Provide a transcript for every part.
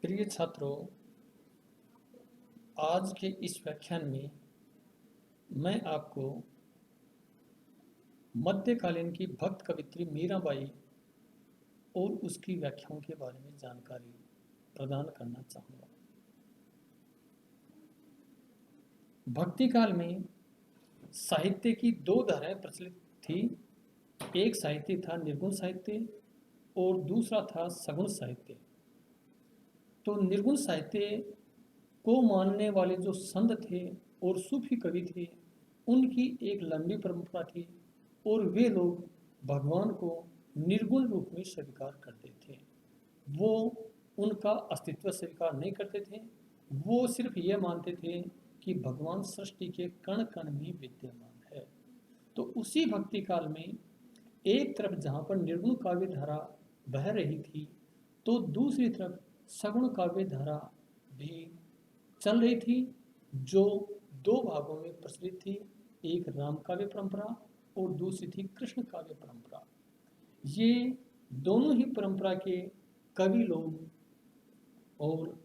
प्रिय छात्रों, आज के इस व्याख्यान में मैं आपको मध्यकालीन की भक्त कवित्री मीराबाई और उसकी व्याख्याओं के बारे में जानकारी प्रदान करना चाहूँगा। भक्ति काल में साहित्य की दो धाराएं प्रचलित थी। एक साहित्य था निर्गुण साहित्य और दूसरा था सगुण साहित्य। तो निर्गुण साहित्य को मानने वाले जो संत थे और सूफी कवि थे, उनकी एक लंबी परंपरा थी और वे लोग भगवान को निर्गुण रूप में स्वीकार करते थे। वो उनका अस्तित्व स्वीकार नहीं करते थे। वो सिर्फ ये मानते थे कि भगवान सृष्टि के कण कण में विद्यमान है। तो उसी भक्ति काल में एक तरफ जहाँ पर निर्गुण काव्य धारा बह रही थी, तो दूसरी तरफ सगुण काव्य धारा भी चल रही थी, जो दो भागों में प्रचलित थी। एक राम काव्य परंपरा और दूसरी थी कृष्ण काव्य परंपरा। ये दोनों ही परंपरा के कवि लोग और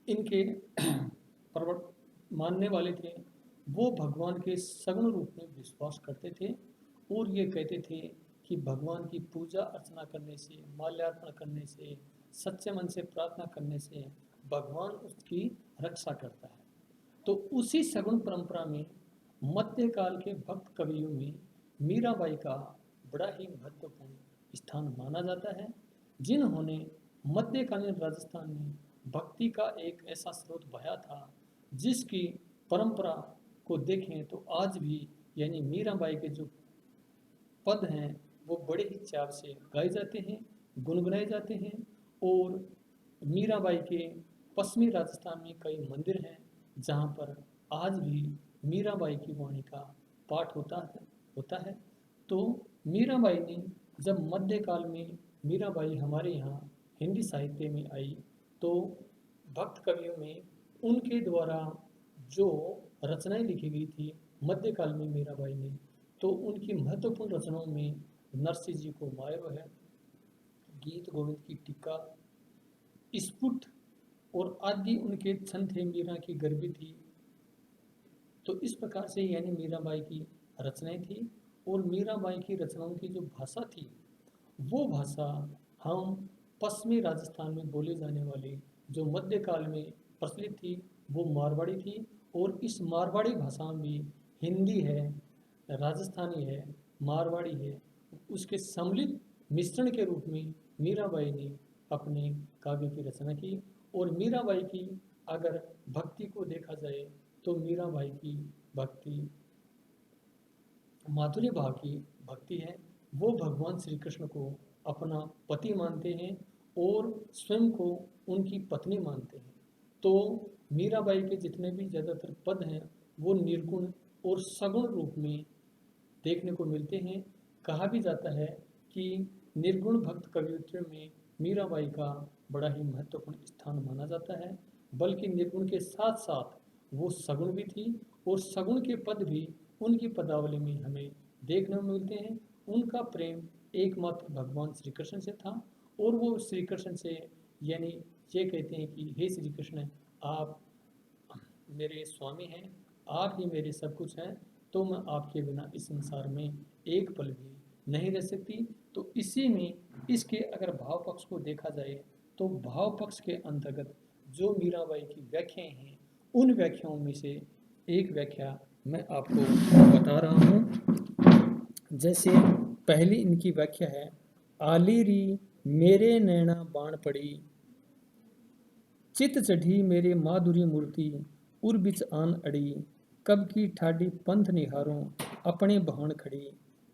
इनके मानने वाले थे, वो भगवान के सगुण रूप में विश्वास करते थे और ये कहते थे कि भगवान की पूजा अर्चना करने से, माल्यार्पण करने से, सच्चे मन से प्रार्थना करने से भगवान उसकी रक्षा करता है। तो उसी सगुण परंपरा में मध्यकाल के भक्त कवियों में मीराबाई का बड़ा ही महत्वपूर्ण स्थान माना जाता है, जिन्होंने मध्यकालीन राजस्थान में भक्ति का एक ऐसा स्रोत बहाया था जिसकी परंपरा को देखें तो आज भी यानी मीराबाई के जो पद हैं वो बड़े ही चाव से गाए जाते हैं, गुनगुनाए जाते हैं। और मीराबाई के पश्चिमी राजस्थान में कई मंदिर हैं जहाँ पर आज भी मीराबाई की वाणी का पाठ होता है। तो मीराबाई ने जब मध्यकाल में मीराबाई हमारे यहाँ हिंदी साहित्य में आई, तो भक्त कवियों में उनके द्वारा जो रचनाएं लिखी गई थी मध्यकाल में मीराबाई ने, तो उनकी महत्वपूर्ण रचनाओं में नरसिंह जी को मायरो है, गीत गोविंद की टीका, स्फुट और आदि उनके छंद थे। मीरा की गरबी थी। तो इस प्रकार से यानी मीराबाई की रचनाएं थी। और मीराबाई की रचनाओं की जो भाषा थी, वो भाषा हम पश्चिमी राजस्थान में बोले जाने वाली जो मध्यकाल में प्रचलित थी, वो मारवाड़ी थी। और इस मारवाड़ी भाषा में हिंदी है, राजस्थानी है, मारवाड़ी है, उसके सम्मिलित मिश्रण के रूप में मीराबाई ने अपने काव्य की रचना की। और मीराबाई की अगर भक्ति को देखा जाए तो मीराबाई की भक्ति माधुर्य भाव की भक्ति है। वो भगवान श्री कृष्ण को अपना पति मानते हैं और स्वयं को उनकी पत्नी मानते हैं। तो मीराबाई के जितने भी ज़्यादातर पद हैं वो निर्गुण और सगुण रूप में देखने को मिलते हैं। कहा भी जाता है कि निर्गुण भक्त कवित्व में मीराबाई का बड़ा ही महत्वपूर्ण स्थान माना जाता है। बल्कि निर्गुण के साथ साथ वो सगुण भी थी और सगुण के पद भी उनकी पदावली में हमें देखने को मिलते हैं। उनका प्रेम एकमात्र भगवान श्री कृष्ण से था और वो श्री कृष्ण से यानी ये कहते हैं कि हे श्री कृष्ण, आप मेरे स्वामी हैं, आप ही मेरे सब कुछ हैं, तो मैं आपके बिना इस संसार में एक पल भी नहीं रह सकती। तो इसी में इसके अगर भाव पक्ष को देखा जाए तो भाव पक्ष के अंतर्गत जो मीराबाई की व्याख्याएं हैं, उन व्याख्याओं में से एक व्याख्या मैं आपको बता रहा हूँ। जैसे पहली इनकी व्याख्या है, आली री मेरे नैना बाण पड़ी, चित चढ़ी मेरे माधुरी मूर्ति, उर बिच आन अड़ी, कब की ठाडी पंथ निहारों, अपने बहन खड़ी,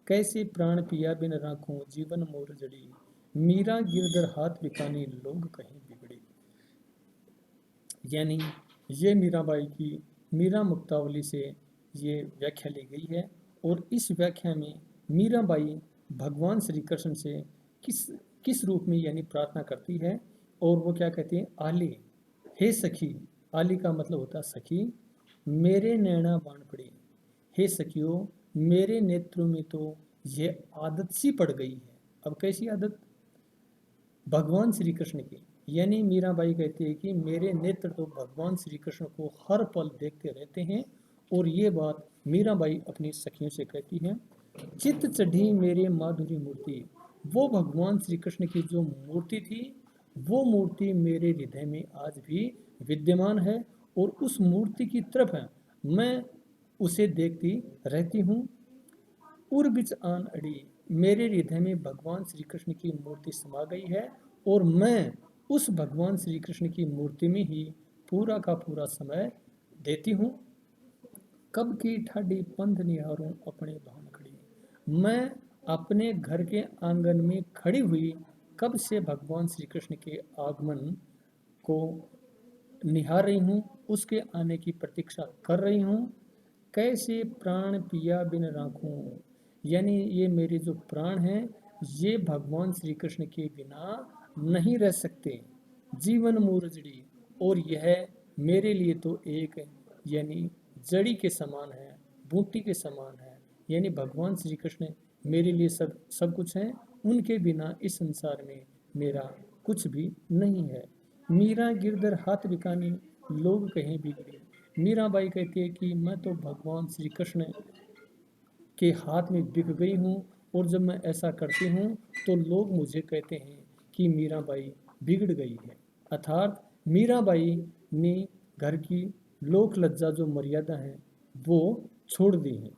कैसे प्राण पिया बिन राखूं, जीवन मोर जड़ी, मीरा गिरधर हाथ बिकानी, लोग कहीं बिगड़ी। यानी ये मीराबाई की मीरा मुक्तावली से ये व्याख्या ली गई है। और इस व्याख्या में मीराबाई भगवान श्री कृष्ण से किस किस रूप में यानी प्रार्थना करती है। और वो क्या कहती है, आली हे सखी, आली का मतलब होता है सखी, मेरे नैना बाण पड़ी, हे सखियों मेरे नेत्रों में तो ये आदत सी पड़ गई है। अब कैसी आदत? भगवान श्री कृष्ण की यानी मीराबाई कहती है कि मेरे नेत्र तो भगवान श्री कृष्ण को हर पल देखते रहते हैं। और ये बात मीराबाई अपनी सखियों से कहती है। चित चढ़ी मेरे माधुरी मूर्ति, वो भगवान श्री कृष्ण की जो मूर्ति थी, वो मूर्ति मेरे हृदय में आज भी विद्यमान है। और उस मूर्ति की तरफ मैं उसे देखती रहती हूँ। उर बिच आन अड़ी, मेरे हृदय में भगवान श्री कृष्ण की मूर्ति समा गई है। और मैं उस भगवान श्री कृष्ण की मूर्ति में ही पूरा का पूरा समय देती हूँ। कब की ठाडी पंध निहारूं अपने भान खड़ी, मैं अपने घर के आंगन में खड़ी हुई कब से भगवान श्री कृष्ण के आगमन को निहार रही हूँ, उसके आने की प्रतीक्षा कर रही हूँ। कैसे प्राण पिया बिन राखूं, यानी ये मेरे जो प्राण हैं, ये भगवान श्री कृष्ण के बिना नहीं रह सकते। जीवन मूरजड़ी, और यह मेरे लिए तो एक यानी जड़ी के समान है, बूटी के समान है। यानी भगवान श्री कृष्ण मेरे लिए सब सब कुछ हैं। उनके बिना इस संसार में मेरा कुछ भी नहीं है। मीरा गिरधर हाथ बिकानी, लोग कहें बिगड़ी। मीराबाई कहती है कि मैं तो भगवान श्री कृष्ण के हाथ में बिक गई हूँ। और जब मैं ऐसा करती हूँ तो लोग मुझे कहते हैं कि मीराबाई बिगड़ गई है। अर्थात मीराबाई ने घर की लोक लज्जा जो मर्यादा है वो छोड़ दी है।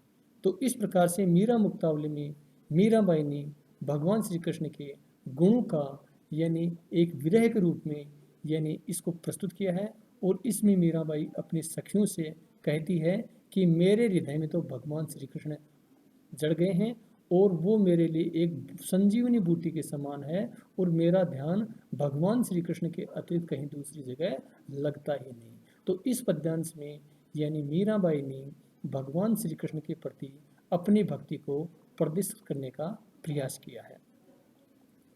तो इस प्रकार से मीरा मुक्तावली में मीराबाई ने भगवान श्री कृष्ण के गुणों का यानी एक विरह के रूप में यानी इसको प्रस्तुत किया है। और इसमें मीराबाई अपनी सखियों से कहती है कि मेरे हृदय में तो भगवान श्री कृष्ण जड़ गए हैं, और वो मेरे लिए एक संजीवनी बूटी के समान है। और मेरा ध्यान भगवान श्री कृष्ण के अतिरिक्त कहीं दूसरी जगह लगता ही नहीं। तो इस पद्यांश में यानी मीराबाई ने भगवान श्री कृष्ण के प्रति अपनी भक्ति को प्रदर्शित करने का प्रयास किया है।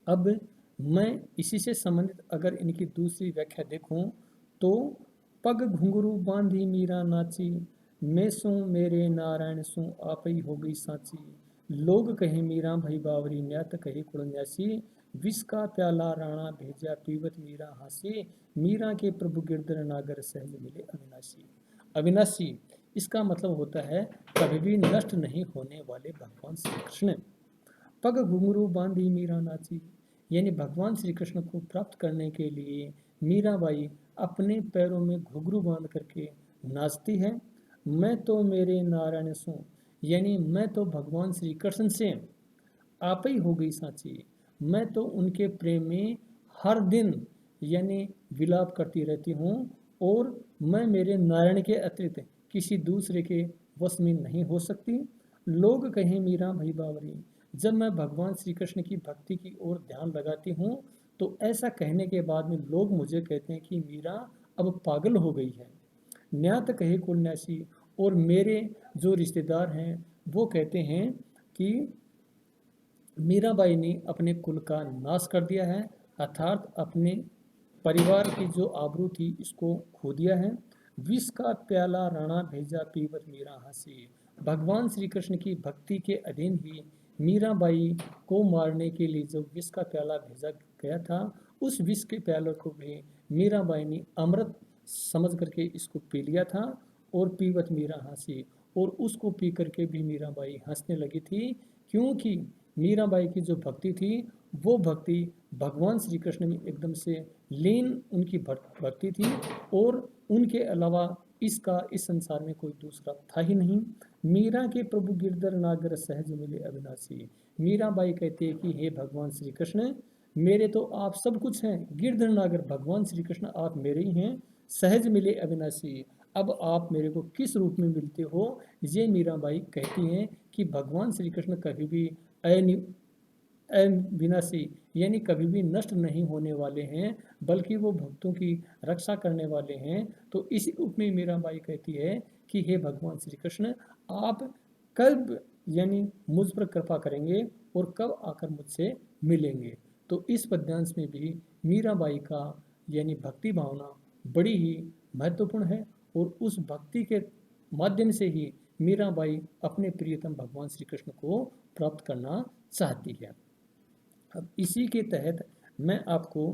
अब मैं इसी से संबंधित अगर इनकी दूसरी व्याख्या देखूं तो पग घुंघरू बांधी मीरा नाची, मैं सू मेरे नारायण सू आपई हो गई साची। लोग कहे मीरा भई बावरी, न्यात कहे कुड़न्यासी। विष का प्याला राणा भेजा, पीवत मीरा हासी। मीरा के प्रभु गिरधर नागर, सहज मिले अविनाशी। अविनाशी इसका मतलब होता है कभी भी नष्ट नहीं होने वाले भगवान श्री कृष्ण। पग घुंघरू बांधी मीरा नाची, यानी भगवान श्री कृष्ण को प्राप्त करने के लिए मीराबाई अपने पैरों में घुंघरू बांध करके नाचती है। मैं तो मेरे नारायण सू, यानी मैं तो भगवान श्री कृष्ण से आप ही हो गई साची। मैं तो उनके प्रेम में हर दिन यानी विलाप करती रहती हूँ। और मैं मेरे नारायण के अतिरिक्त किसी दूसरे के वश में नहीं हो सकती। लोग कहें मीरा भई बावरी, जब मैं भगवान श्री कृष्ण की भक्ति की ओर ध्यान लगाती हूँ तो ऐसा कहने के बाद में लोग मुझे कहते हैं कि मीरा अब पागल हो गई है। न्यात कहे कुलन्यासी, और मेरे जो रिश्तेदार हैं वो कहते हैं कि मीराबाई ने अपने कुल का नाश कर दिया है, अर्थात अपने परिवार की जो आबरू थी इसको खो दिया है। विष का प्याला राणा भेजा, पीवत मीरा हंसी। भगवान श्री कृष्ण की भक्ति के अधीन ही मीराबाई को मारने के लिए जो विष का प्याला भेजा गया था, उस विष के प्याले को भी मीराबाई ने अमृत समझ करके इसको पी लिया था। और पीवत मीरा हंसी, और उसको पी करके भी मीराबाई हंसने लगी थी, क्योंकि मीराबाई की जो भक्ति थी वो भक्ति भगवान श्री कृष्ण में एकदम से लीन उनकी भक्ति थी। और उनके अलावा इसका इस संसार में कोई दूसरा था ही नहीं। मीरा के प्रभु गिरधर नागर, सहज मिले अविनाशी। मीराबाई कहते हैं कि हे भगवान श्री कृष्ण, मेरे तो आप सब कुछ हैं। गिरधर नागर भगवान श्री कृष्ण आप मेरे ही हैं। सहज मिले अविनाशी, अब आप मेरे को किस रूप में मिलते हो। ये मीराबाई कहती हैं कि भगवान श्री कृष्ण कभी भी अविनाशी यानी कभी भी नष्ट नहीं होने वाले हैं, बल्कि वो भक्तों की रक्षा करने वाले हैं। तो इसी रूप में मीराबाई कहती है कि हे भगवान श्री कृष्ण, आप कब यानी मुझ पर कृपा करेंगे और कब आकर मुझसे मिलेंगे। तो इस पद्यांश में भी मीराबाई का यानी भक्ति भावना बड़ी ही महत्वपूर्ण है। और उस भक्ति के माध्यम से ही मीराबाई अपने प्रियतम भगवान श्री कृष्ण को प्राप्त करना चाहती है। अब इसी के तहत मैं आपको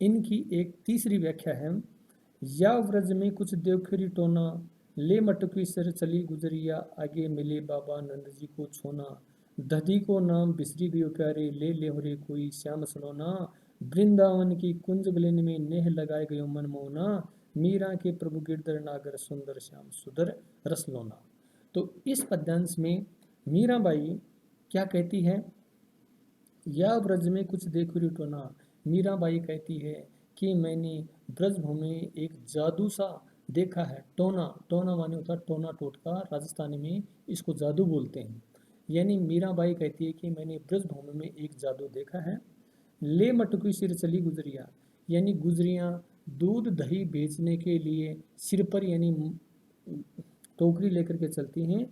इनकी एक तीसरी व्याख्या है, या व्रज में कुछ देवखरी टोना, ले मटकी सिर चली गुजरिया, आगे मिले बाबा नंद जी को छोना, दधी को नाम बिसरी गयो प्यारे, ले लेहरे कोई श्याम सलोना, वृंदावन की कुंज गलिन में नेह लगाए गयो मन मोना, मीरा के प्रभु गिरधर नागर सुंदर श्याम सुधर रसलोना। तो इस पद्यांश में मीराबाई क्या कहती है, या ब्रज में कुछ देखो टोना, मीराबाई कहती है कि मैंने ब्रजभूमि में एक जादू सा देखा है। टोना, टोना माने होता टोना टोटका, राजस्थानी में इसको जादू बोलते हैं। यानी मीराबाई कहती है कि मैंने ब्रजभूमि में एक जादू देखा है। ले मटकी सिर चली गुजरिया, यानी गुजरियाँ दूध दही बेचने के लिए सिर पर यानी टोकरी लेकर के चलती हैं।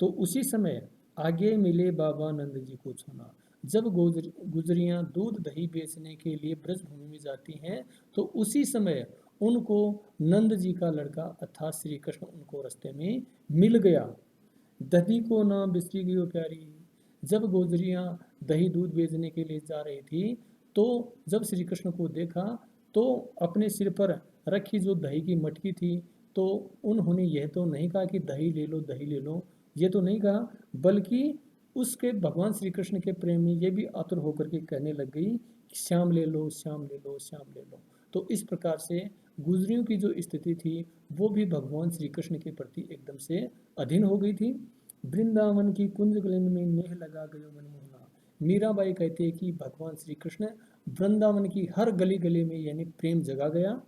तो उसी समय आगे मिले बाबा नंद जी को छूना। जब गुजरियाँ दूध दही बेचने के लिए ब्रजभूमि में जाती हैं तो उसी समय उनको नंद जी का लड़का अर्थात श्री कृष्ण उनको रास्ते में मिल गया। दधी को ना बिसरी गयो प्यारी, जब गुजरियाँ दही दूध बेचने के लिए जा रही थी तो जब श्री कृष्ण को देखा तो अपने सिर पर रखी जो दही की मटकी थी, तो उन्होंने यह तो नहीं कहा कि दही ले लो दही ले लो, ये तो नहीं कहा, बल्कि उसके भगवान श्री कृष्ण के प्रेम में ये भी आतुर होकर के कहने लग गई, श्याम ले लो श्याम ले लो श्याम ले लो। तो इस प्रकार से गुजरियों की जो स्थिति थी वो भी भगवान श्री कृष्ण के प्रति एकदम से अधीन हो गई थी। वृंदावन की कुंज गलिन में नेह लगा गयो मनमोहना, मीराबाई कहती है कि भगवान श्री कृष्ण वृंदावन की हर गली गली में यानी प्रेम जगा गया।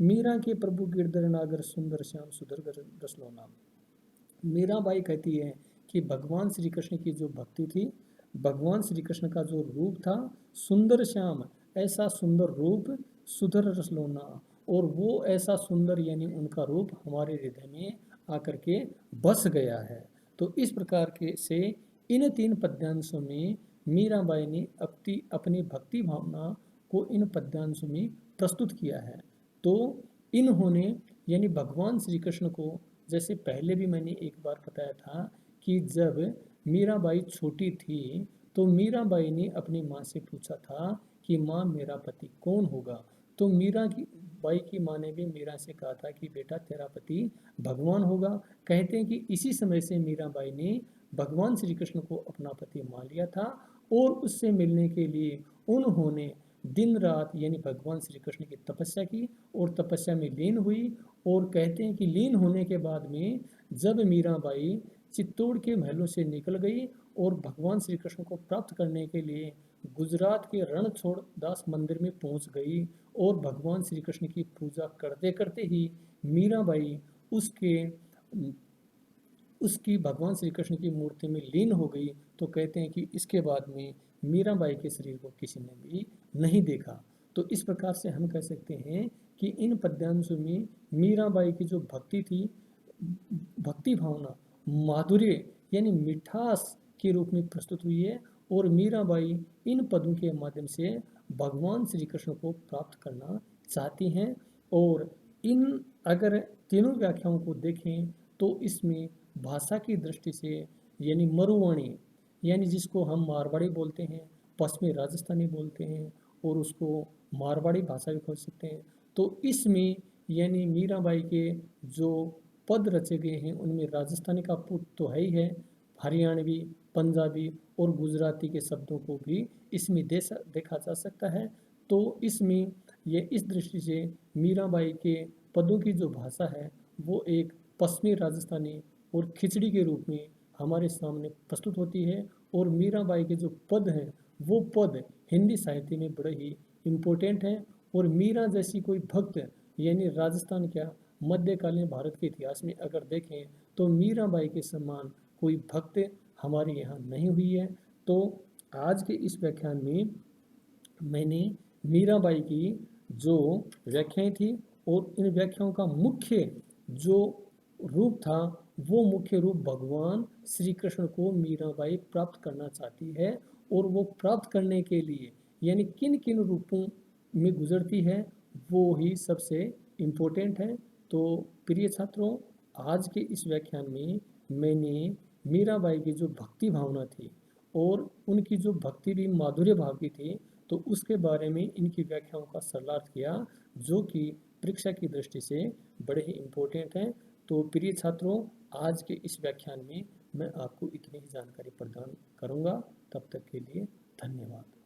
मीरा के प्रभु गिरधर नागर सुंदर श्याम सुधर रसलोना। मीराबाई कहती है कि भगवान श्री कृष्ण की जो भक्ति थी, भगवान श्री कृष्ण का जो रूप था सुंदर श्याम, ऐसा सुंदर रूप सुधर रसलोना, और वो ऐसा सुंदर यानी उनका रूप हमारे हृदय में आकर के बस गया है। तो इस प्रकार के से इन तीन पद्यांशों में मीराबाई ने अपनी भक्ति भावना को इन पद्यांशों में प्रस्तुत किया है। तो इन्होंने यानी भगवान श्री कृष्ण को, जैसे पहले भी मैंने एक बार बताया था कि जब मीराबाई छोटी थी तो मीराबाई ने अपनी माँ से पूछा था कि माँ मेरा पति कौन होगा। तो मीरा की बाई की माँ ने भी मीरा से कहा था कि बेटा तेरा पति भगवान होगा। कहते हैं कि इसी समय से मीराबाई ने भगवान श्री कृष्ण को अपना पति मान लिया था और उससे मिलने के लिए उन्होंने दिन रात यानी भगवान श्री कृष्ण की तपस्या की और तपस्या में लीन हुई। और कहते हैं कि लीन होने के बाद में जब मीराबाई चित्तौड़ के महलों से निकल गई और भगवान श्री कृष्ण को प्राप्त करने के लिए गुजरात के रणछोड़ दास मंदिर में पहुंच गई और भगवान श्री कृष्ण की पूजा करते करते ही मीराबाई उसकी भगवान श्री कृष्ण की मूर्ति में लीन हो गई। तो कहते हैं कि इसके बाद में मीराबाई के शरीर को किसी ने भी नहीं देखा। तो इस प्रकार से हम कह सकते हैं कि इन पद्यांशों में मीराबाई की जो भक्ति थी, भक्ति भावना माधुर्य यानी मिठास के रूप में प्रस्तुत हुई है, और मीराबाई इन पदों के माध्यम से भगवान श्री कृष्ण को प्राप्त करना चाहती हैं। और इन अगर तीनों व्याख्याओं को देखें तो इसमें भाषा की दृष्टि से यानी मरुवाणी, यानी जिसको हम मारवाड़ी बोलते हैं, पश्चिमी राजस्थानी बोलते हैं और उसको मारवाड़ी भाषा भी खोज सकते हैं। तो इसमें यानी मीराबाई के जो पद रचे गए हैं उनमें राजस्थानी का पुट तो है ही है, हरियाणवी, पंजाबी और गुजराती के शब्दों को भी इसमें देखा जा सकता है। तो इसमें ये इस दृष्टि से मीराबाई के पदों की जो भाषा है वो एक पश्चिमी राजस्थानी और खिचड़ी के रूप में हमारे सामने प्रस्तुत होती है। और मीराबाई के जो पद हैं वो पद हिंदी साहित्य में बड़े ही इम्पोर्टेंट हैं। और मीरा जैसी कोई भक्त यानी राजस्थान क्या मध्यकालीन भारत के इतिहास में अगर देखें तो मीराबाई के समान कोई भक्त हमारे यहाँ नहीं हुई है। तो आज के इस व्याख्यान में मैंने मीराबाई की जो व्याख्याएं थी और इन व्याख्याओं का मुख्य जो रूप था वो मुख्य रूप भगवान श्री कृष्ण को मीराबाई प्राप्त करना चाहती है, और वो प्राप्त करने के लिए यानी किन किन रूपों में गुजरती है वो ही सबसे इम्पोर्टेंट है। तो प्रिय छात्रों, आज के इस व्याख्यान में मैंने मीराबाई की जो भक्ति भावना थी और उनकी जो भक्ति भी माधुर्य भाव की थी, तो उसके बारे में इनकी व्याख्याओं का सरलार्थ किया, जो कि परीक्षा की दृष्टि से बड़े ही इम्पोर्टेंट हैं। तो प्रिय छात्रों, आज के इस व्याख्यान में मैं आपको इतनी ही जानकारी प्रदान करूंगा। तब तक के लिए धन्यवाद।